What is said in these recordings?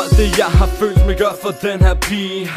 alt det jeg har følt mig gør for den her pige.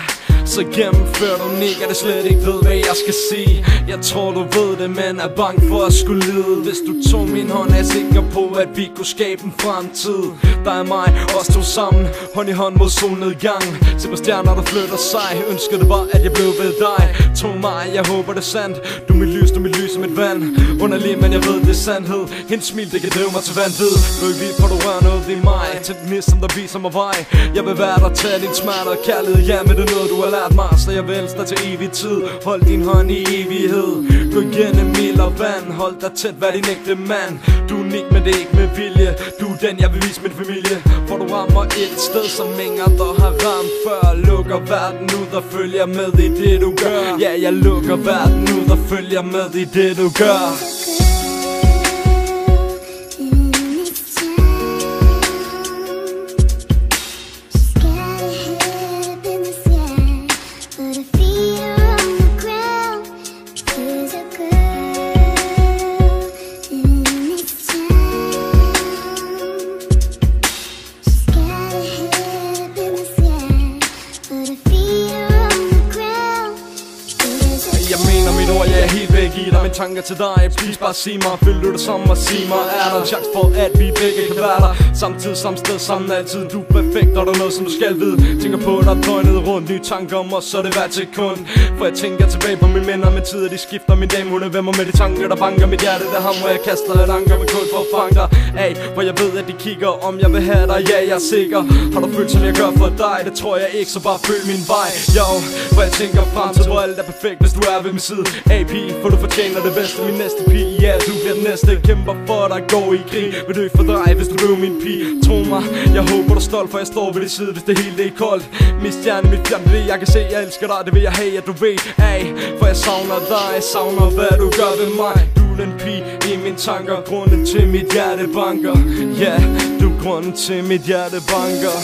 Så gennemfører du ikke, at det slet ikke ved, hvad jeg skal sige. Jeg tror du ved det, men er bange for at skulle lide. Hvis du tog min hånd, er jeg sikker på, at vi kunne skabe en fremtid. Der er mig, os to sammen, hånd i hånd mod solnedgang. Se på stjerner, der flytter sig. Ønsker det var, at jeg blev ved dig. Tog mig, jeg håber det er sandt. Du er mit lys som et vand. Underlig, men jeg ved det er sandhed. Hendes smil, det kan drive mig til vanvid. Du er vildt, for du rører noget i mig. Til den gnist, som der viser mig vej. Jeg vil være der, tage din smerte og kærlighed. Ja, men det er noget, du har lært mig, så jeg vil elske dig til evig tid. Hold din hånd i evighed. Gå igennem ild og vand. Hold dig tæt, vær din ægte mand. Du er unik, men det er ikke med vilje. Du er den, jeg vil vise min familie. For du rammer et sted, som ingen andre har ramt før. Lukker verden ud og følger med i det du gør. Ja, jeg lukker verden ud og følger med i det du gør. Jeg mener mit ord, jeg er helt væk i dig. Mine tanker til dig, please bare sig mig. Føler du det som at sige mig? Er der en chance for, at vi begge kan være der? Samtidig, samme sted, sammen altid. Du er perfekt, og der er noget, som du skal vide. Tænker på dig døgnet rundt. Nye tanker om os, så er det hvert sekund. For jeg tænker tilbage på mine minder. Med tider, de skifter. Min dame, hun er ved mig med de tanker, der banker. Mit hjerte, der hamrer. Jeg kaster et anker med kun for at fange dig af. For jeg ved, at de kigger, om jeg vil have dig. Ja, jeg er sikker. Har du følt, som jeg gør for dig? Det tror jeg ikke, så bare følg min vej. Jo, for jeg tænker frem til, hvor alt er perfekt, hvis du er ved min side. AP, for du fortjener det bedste. Min næste pige, ja, du bliver den næste. Kæmper for dig, går i krig. Vil dø for dig, hvis du blev min pige. Tro mig, jeg håber du er stolt, for jeg står ved din side, hvis det hele er koldt. Min stjerne, mit fjern, det jeg kan se. Jeg elsker dig, det vil jeg have, at du ved. Ay, for jeg savner dig, jeg savner hvad du gør ved mig. Du er den pige i mine tanker, grunden til mit hjerte banker. Ja, du er grunden til mit hjerte banker.